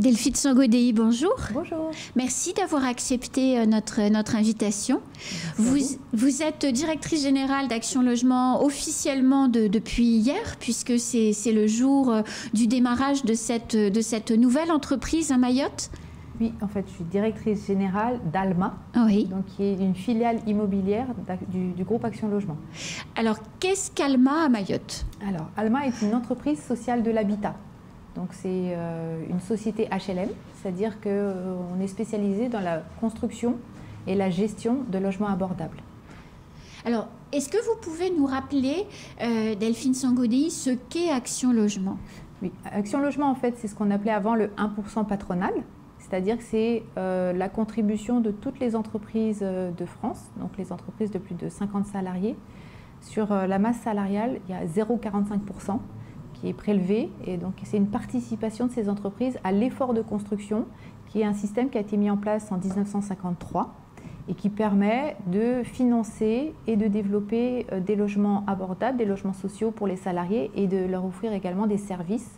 Delphine Sangodéi, bonjour. Bonjour. Merci d'avoir accepté notre invitation. Vous êtes directrice générale d'Action Logement officiellement depuis hier, puisque c'est le jour du démarrage de cette nouvelle entreprise à Mayotte. Oui, en fait, je suis directrice générale d'Alma, oui. Donc qui est une filiale immobilière du groupe Action Logement. Alors, qu'est-ce qu'Alma à Mayotte? Alors, Alma est une entreprise sociale de l'habitat. Donc, c'est une société HLM, c'est-à-dire qu'on est spécialisé dans la construction et la gestion de logements abordables. Alors, est-ce que vous pouvez nous rappeler, Delphine Sangodéi, ce qu'est Action Logement? Oui, Action Logement, en fait, c'est ce qu'on appelait avant le 1% patronal. C'est-à-dire que c'est la contribution de toutes les entreprises de France, donc les entreprises de plus de 50 salariés. Sur la masse salariale, il y a 0,45% qui est prélevé. Et donc, c'est une participation de ces entreprises à l'effort de construction, qui est un système qui a été mis en place en 1953 et qui permet de financer et de développer des logements abordables, des logements sociaux pour les salariés et de leur offrir également des services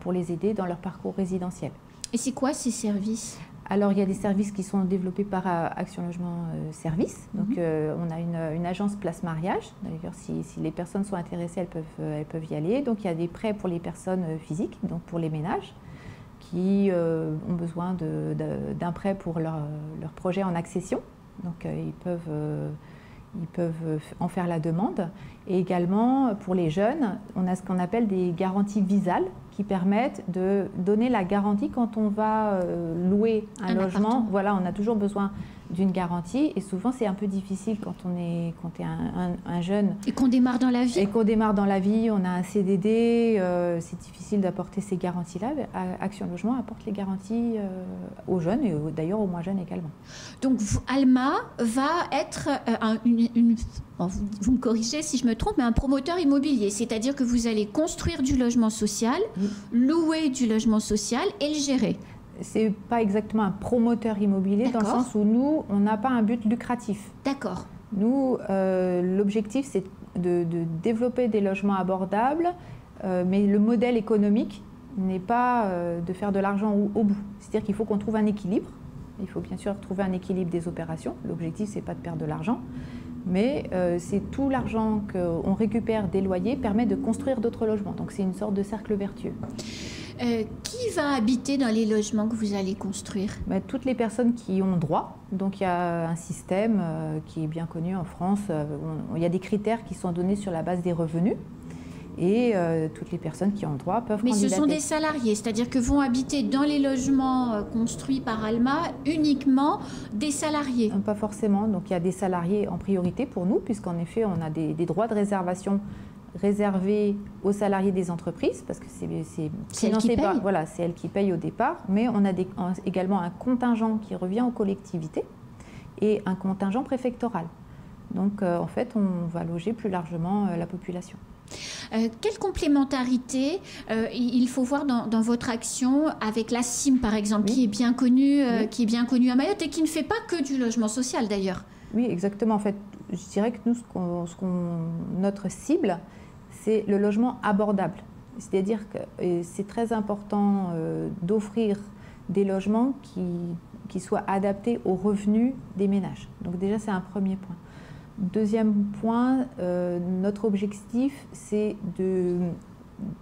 pour les aider dans leur parcours résidentiel. Et c'est quoi ces services? Alors, il y a des services qui sont développés par Action Logement Service. Donc, on a une agence place mariage. D'ailleurs, si les personnes sont intéressées, elles peuvent y aller. Donc, il y a des prêts pour les personnes physiques, donc pour les ménages, qui ont besoin d'un prêt pour leur projet en accession. Donc, ils peuvent en faire la demande. Et également, pour les jeunes, on a ce qu'on appelle des garanties visales qui permettent de donner la garantie quand on va louer un logement. Appartement. Voilà, on a toujours besoin d'une garantie et souvent c'est un peu difficile quand on est un jeune. Et qu'on démarre dans la vie. Et qu'on démarre dans la vie, on a un CDD, c'est difficile d'apporter ces garanties-là. Action Logement apporte les garanties aux jeunes et d'ailleurs aux moins jeunes également. Donc Alma va être vous me corrigez si je me trompe, mais un promoteur immobilier, c'est-à-dire que vous allez construire du logement social, louer du logement social et le gérer. C'est pas exactement un promoteur immobilier dans le sens où nous, on n'a pas un but lucratif. D'accord. Nous, l'objectif, c'est de développer des logements abordables, mais le modèle économique n'est pas de faire de l'argent au bout. C'est-à-dire qu'il faut qu'on trouve un équilibre. Il faut bien sûr trouver un équilibre des opérations. L'objectif, c'est pas de perdre de l'argent, mais c'est tout l'argent qu'on récupère des loyers permet de construire d'autres logements. Donc c'est une sorte de cercle vertueux. Qui va habiter dans les logements que vous allez construire? Toutes les personnes qui ont droit. Donc il y a un système qui est bien connu en France. Il y a des critères qui sont donnés sur la base des revenus. Et toutes les personnes qui ont droit peuvent candidater. Mais ce sont des salariés, c'est-à-dire que vont habiter dans les logements construits par Alma uniquement des salariés? Pas forcément. Donc il y a des salariés en priorité pour nous, puisqu'en effet on a des droits de réservation réservés aux salariés des entreprises, parce que c'est financé par, voilà, c'est elles qui payent au départ, mais on a également un contingent qui revient aux collectivités et un contingent préfectoral. Donc en fait on va loger plus largement la population. Quelle complémentarité il faut voir dans votre action avec la CIM par exemple, qui est bien connue, à Mayotte et qui ne fait pas que du logement social d'ailleurs? Oui, exactement. En fait, je dirais que nous, notre cible, c'est le logement abordable. C'est-à-dire que c'est très important d'offrir des logements qui soient adaptés aux revenus des ménages. Donc déjà, c'est un premier point. Deuxième point, notre objectif, c'est de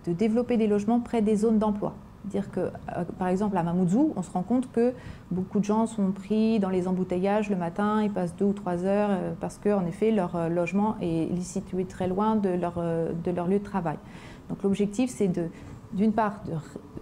développer des logements près des zones d'emploi. Dire que, par exemple, à Mamoudzou, on se rend compte que beaucoup de gens sont pris dans les embouteillages le matin, ils passent 2 ou 3 heures parce qu'en effet, leur logement est situé très loin de leur lieu de travail. Donc l'objectif, c'est d'une part,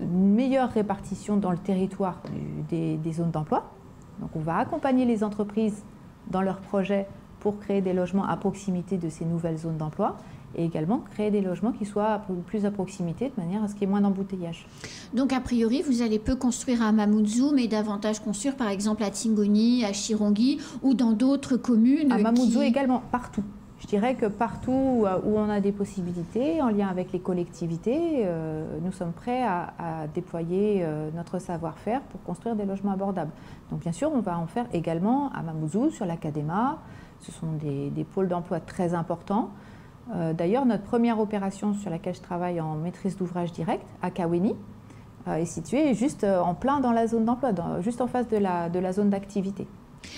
une meilleure répartition dans le territoire des zones d'emploi. Donc on va accompagner les entreprises dans leurs projets pour créer des logements à proximité de ces nouvelles zones d'emploi et également créer des logements qui soient plus à proximité de manière à ce qu'il y ait moins d'embouteillage. Donc a priori, vous allez peu construire à Mamoudzou, mais davantage construire par exemple à Tingoni, à Chirongui ou dans d'autres communes. À Mamoudzou également, partout. Je dirais que partout où on a des possibilités, en lien avec les collectivités, nous sommes prêts à déployer notre savoir-faire pour construire des logements abordables. Donc bien sûr, on va en faire également à Mamoudzou, sur la Cadema. Ce sont des pôles d'emploi très importants. D'ailleurs, notre première opération sur laquelle je travaille en maîtrise d'ouvrage direct, à Kaweni, est situé juste en plein dans la zone d'emploi, juste en face de la zone d'activité.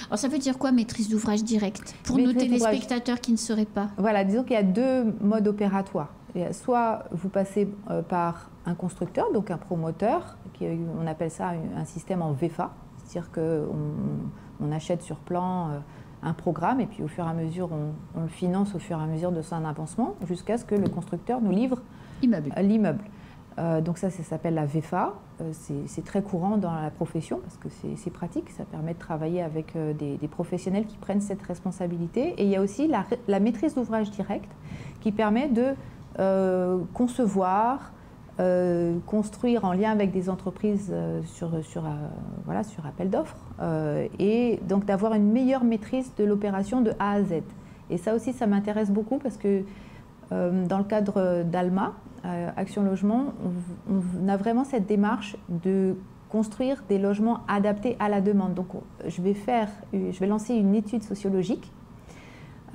Alors ça veut dire quoi, maîtrise d'ouvrage directe, pour nos téléspectateurs qui ne sauraient pas? Voilà, disons qu'il y a deux modes opératoires. Soit vous passez par un constructeur, donc un promoteur, on appelle ça un système en VFA, c'est-à-dire qu'on achète sur plan un programme et puis au fur et à mesure, on le finance au fur et à mesure de son avancement jusqu'à ce que le constructeur nous livre l'immeuble. Donc ça s'appelle la VFA. C'est très courant dans la profession parce que c'est pratique, ça permet de travailler avec des professionnels qui prennent cette responsabilité. Et il y a aussi la maîtrise d'ouvrage directe qui permet de concevoir, construire en lien avec des entreprises sur appel d'offres et donc d'avoir une meilleure maîtrise de l'opération de A à Z. Et ça aussi, ça m'intéresse beaucoup parce que dans le cadre d'Alma, Action Logement, on a vraiment cette démarche de construire des logements adaptés à la demande. Donc je vais lancer une étude sociologique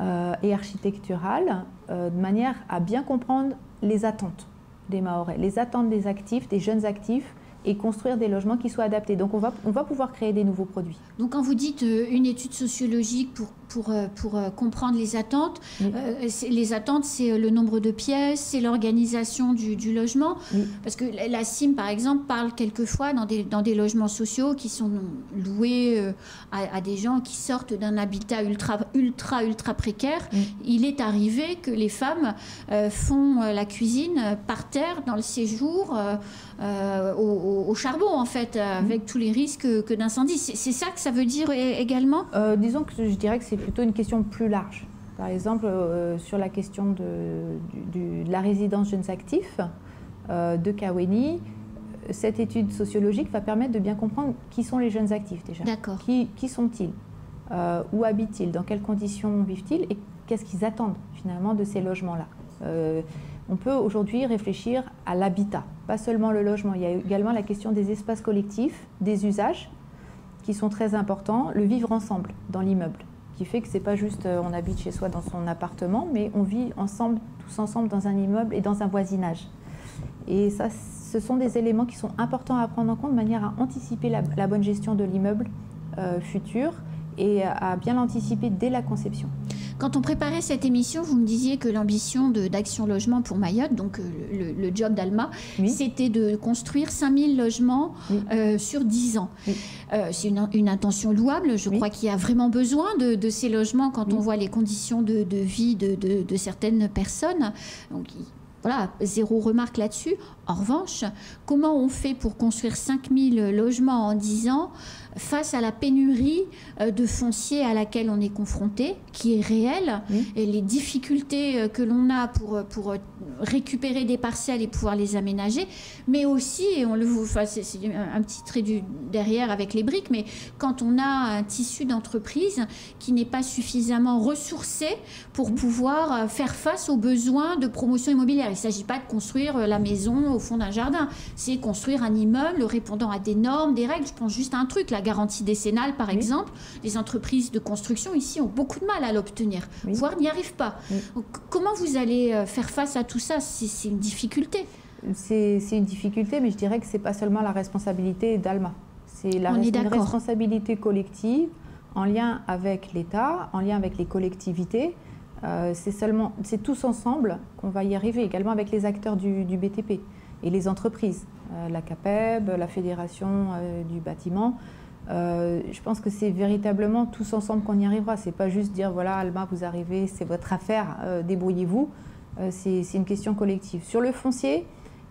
et architecturale de manière à bien comprendre les attentes des Mahorais, les attentes des actifs, des jeunes actifs, et construire des logements qui soient adaptés. Donc on va pouvoir créer des nouveaux produits. Donc quand vous dites une étude sociologique pour comprendre les attentes, oui. Les attentes, c'est le nombre de pièces, c'est l'organisation du logement. Oui. Parce que la CIM, par exemple, parle quelquefois dans des logements sociaux qui sont loués à des gens qui sortent d'un habitat ultra précaire. Oui. Il est arrivé que les femmes font la cuisine par terre dans le séjour au charbon, en fait, avec tous les risques que d'incendie. C'est ça que ça veut dire également? Disons que je dirais que c'est plutôt une question plus large. Par exemple, sur la question de la résidence jeunes actifs de Kaweni, cette étude sociologique va permettre de bien comprendre qui sont les jeunes actifs déjà. D'accord. Qui sont-ils? Où habitent-ils? Dans quelles conditions vivent-ils? Et qu'est-ce qu'ils attendent finalement de ces logements-là? On peut aujourd'hui réfléchir à l'habitat, pas seulement le logement. Il y a également la question des espaces collectifs, des usages qui sont très importants, le vivre ensemble dans l'immeuble, qui fait que c'est pas juste on habite chez soi dans son appartement, mais on vit ensemble, tous ensemble dans un immeuble et dans un voisinage. Et ça, ce sont des éléments qui sont importants à prendre en compte de manière à anticiper la bonne gestion de l'immeuble futur et à bien l'anticiper dès la conception. Quand on préparait cette émission, vous me disiez que l'ambition d'Action Logement pour Mayotte, donc le job d'Alma, oui. C'était de construire 5000 logements oui. Sur 10 ans. Oui. C'est une intention louable. Je oui. crois qu'il y a vraiment besoin de ces logements quand oui. on voit les conditions de vie de certaines personnes. Donc, voilà, zéro remarque là-dessus. En revanche, comment on fait pour construire 5000 logements en 10 ans face à la pénurie de foncier à laquelle on est confronté, qui est réelle, oui. et les difficultés que l'on a pour récupérer des parcelles et pouvoir les aménager, mais aussi, et on le voit, enfin, c'est un petit trait derrière avec les briques, mais quand on a un tissu d'entreprise qui n'est pas suffisamment ressourcé pour pouvoir faire face aux besoins de promotion immobilière. Il ne s'agit pas de construire la maison au fond d'un jardin, c'est construire un immeuble répondant à des normes, des règles. Je pense juste à un truc, la garantie décennale par oui. exemple. Les entreprises de construction ici ont beaucoup de mal à l'obtenir, oui. voire n'y arrivent pas. Oui. Donc, comment vous allez faire face à tout ça? C'est une difficulté. C'est une difficulté, mais je dirais que ce n'est pas seulement la responsabilité d'Alma. C'est une responsabilité collective en lien avec l'État, en lien avec les collectivités. C'est tous ensemble qu'on va y arriver, également avec les acteurs du BTP et les entreprises, la CAPEB, la Fédération du bâtiment. Je pense que c'est véritablement tous ensemble qu'on y arrivera. C'est pas juste dire voilà, Alma, vous arrivez, c'est votre affaire, débrouillez-vous. C'est une question collective. Sur le foncier,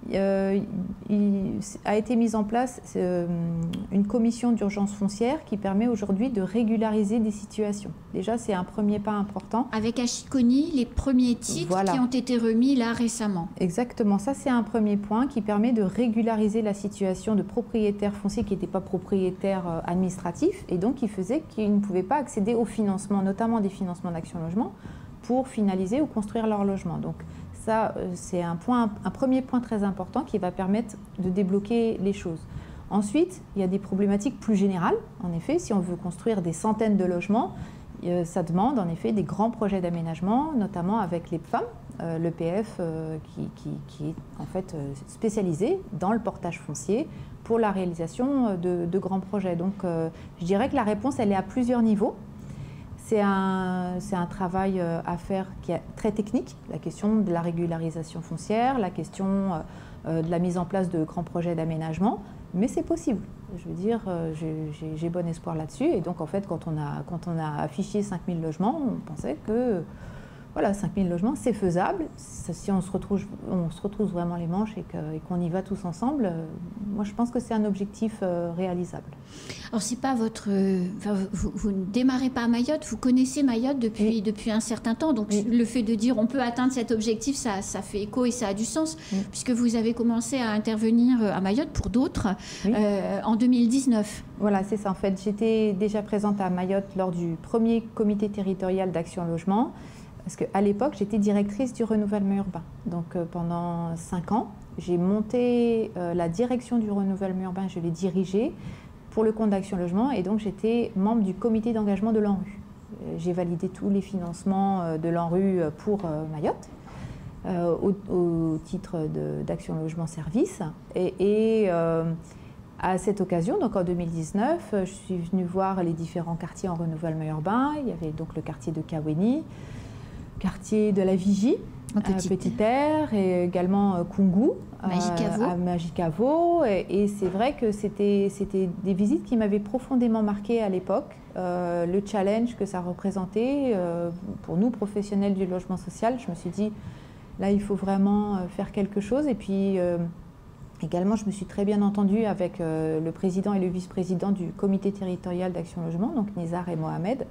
il a été mise en place une commission d'urgence foncière qui permet aujourd'hui de régulariser des situations. Déjà, c'est un premier pas important. Avec Achikoni, les premiers titres voilà. qui ont été remis là récemment. Exactement, ça c'est un premier point qui permet de régulariser la situation de propriétaires fonciers qui n'étaient pas propriétaires administratifs et donc qui faisaient qu'ils ne pouvaient pas accéder au financement, notamment des financements d'Action Logement, pour finaliser ou construire leur logement. Donc, ça, c'est un premier point très important qui va permettre de débloquer les choses. Ensuite, il y a des problématiques plus générales. En effet, si on veut construire des centaines de logements, ça demande en effet des grands projets d'aménagement, notamment avec les femmes, l'EPF, qui est en fait spécialisé dans le portage foncier pour la réalisation de grands projets. Donc je dirais que la réponse, elle est à plusieurs niveaux. C'est un travail à faire qui est très technique, la question de la régularisation foncière, la question de la mise en place de grands projets d'aménagement, mais c'est possible. Je veux dire, j'ai bon espoir là-dessus. Et donc, en fait, quand on a affiché 5000 logements, on pensait que voilà, 5000 logements, c'est faisable. Si on se retrouve vraiment les manches et qu'on y va tous ensemble, moi, je pense que c'est un objectif réalisable. Alors, c'est pas votre... vous ne démarrez pas à Mayotte, vous connaissez Mayotte depuis un certain temps. Donc, le fait de dire on peut atteindre cet objectif, ça fait écho et ça a du sens, puisque vous avez commencé à intervenir à Mayotte pour d'autres en 2019. Voilà, c'est ça. En fait, j'étais déjà présente à Mayotte lors du premier comité territorial d'Action Logement. Parce qu'à l'époque, j'étais directrice du renouvellement urbain. Donc pendant 5 ans, j'ai monté la direction du renouvellement urbain, je l'ai dirigée pour le compte d'Action Logement. Et donc j'étais membre du comité d'engagement de l'ANRU. J'ai validé tous les financements de l'ANRU pour Mayotte au titre d'Action Logement Service. À cette occasion, donc en 2019, je suis venue voir les différents quartiers en renouvellement urbain. Il y avait donc le quartier de Kaweni, quartier de la Vigie, Petite-Terre, et également Koungou, Magicavo. Et c'est vrai que c'était des visites qui m'avaient profondément marquée à l'époque. Le challenge que ça représentait pour nous, professionnels du logement social, je me suis dit, là, il faut vraiment faire quelque chose. Et puis, également, je me suis très bien entendue avec le président et le vice-président du comité territorial d'Action Logement, donc Nizar et Mohamed,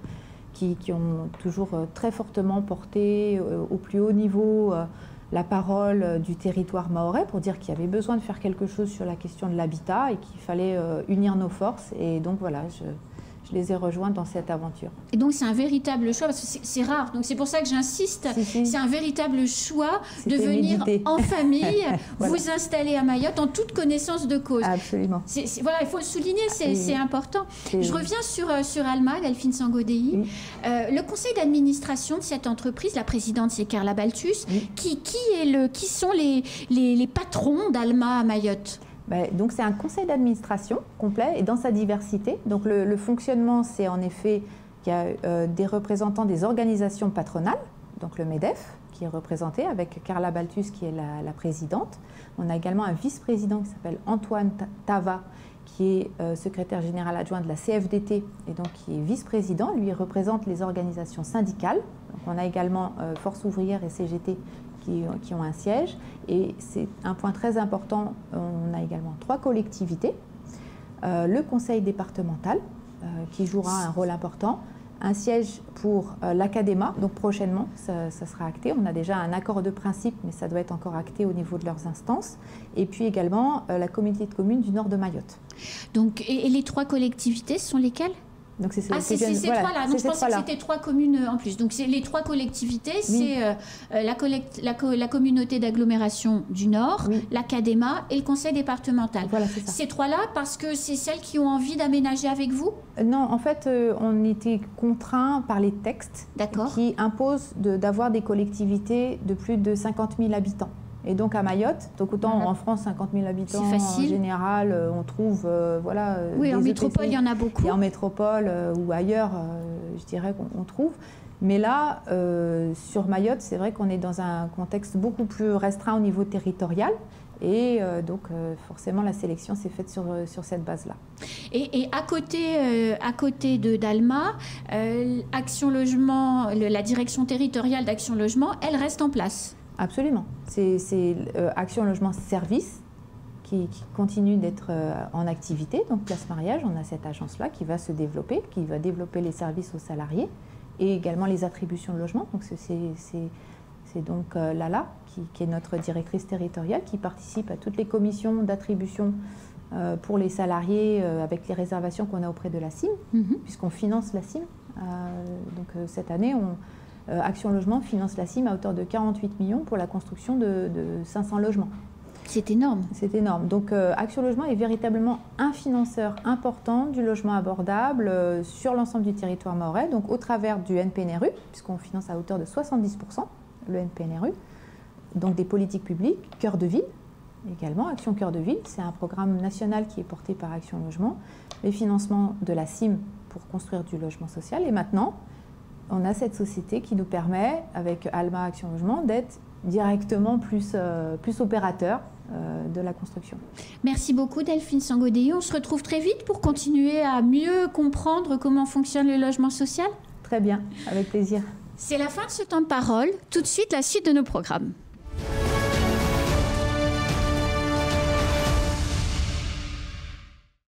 qui ont toujours très fortement porté au plus haut niveau la parole du territoire mahorais pour dire qu'il y avait besoin de faire quelque chose sur la question de l'habitat et qu'il fallait unir nos forces. Et donc voilà, je les ai rejoints dans cette aventure. Et donc c'est un véritable choix, parce que c'est rare, donc c'est pour ça que j'insiste, c'est un véritable choix de venir en famille, voilà, vous installer à Mayotte en toute connaissance de cause. Absolument. Voilà, il faut le souligner, c'est important. Je reviens sur Alma, Delphine Sangodéi. Le conseil d'administration de cette entreprise, la présidente c'est Carla Balthus, qui sont les patrons d'Alma à Mayotte? Donc c'est un conseil d'administration complet et dans sa diversité. Donc le fonctionnement, c'est en effet qu'il y a des représentants des organisations patronales, donc le MEDEF qui est représenté avec Carla Balthus qui est la présidente. On a également un vice-président qui s'appelle Antoine Tava qui est secrétaire général adjoint de la CFDT et donc qui est vice-président. Lui représente les organisations syndicales. Donc on a également Force ouvrière et CGT qui ont un siège. Et c'est un point très important, on a également 3 collectivités, le conseil départemental qui jouera un rôle important, un siège pour l'Académa, donc prochainement ça sera acté, on a déjà un accord de principe mais ça doit être encore acté au niveau de leurs instances, et puis également la communauté de communes du nord de Mayotte. Donc, et les 3 collectivités sont lesquelles? Donc c'est ces 3-là. Donc je pensais que c'était 3 communes en plus. Donc c'est les 3 collectivités, c'est la communauté d'agglomération du Nord, l'Académa et le conseil départemental. Voilà, c'est ça. Ces 3-là, parce que c'est celles qui ont envie d'aménager avec vous? Non, en fait, on était contraints par les textes qui imposent d'avoir des collectivités de plus de 50 000 habitants. Et donc à Mayotte, donc autant en France 50 000 habitants en général, on trouve oui, en métropole il y en a beaucoup. Et en métropole ou ailleurs, je dirais qu'on trouve. Mais là, sur Mayotte, c'est vrai qu'on est dans un contexte beaucoup plus restreint au niveau territorial. Et donc forcément la sélection s'est faite sur cette base-là. Et à côté d'Alma, Action Logement, la direction territoriale d'Action Logement, elle reste en place? Absolument. C'est Action Logement Service qui continue d'être en activité. Donc Place Mariage, on a cette agence-là qui va se développer, qui va développer les services aux salariés et également les attributions de logement. Donc c'est donc Lala qui est notre directrice territoriale qui participe à toutes les commissions d'attribution pour les salariés avec les réservations qu'on a auprès de la CIM, puisqu'on finance la CIM. Donc cette année, Action Logement finance la CIM à hauteur de 48 millions pour la construction de 500 logements. C'est énorme. C'est énorme. Donc Action Logement est véritablement un financeur important du logement abordable sur l'ensemble du territoire mahorais, donc au travers du NPNRU, puisqu'on finance à hauteur de 70% le NPNRU, donc des politiques publiques, Cœur de Ville également, Action Cœur de Ville, c'est un programme national qui est porté par Action Logement, les financements de la CIM pour construire du logement social. Et maintenant, on a cette société qui nous permet, avec Alma Action Logement, d'être directement plus opérateur de la construction. Merci beaucoup Delphine Sangodéhi. On se retrouve très vite pour continuer à mieux comprendre comment fonctionne le logement social. Très bien, avec plaisir. C'est la fin de ce temps de parole. Tout de suite, la suite de nos programmes.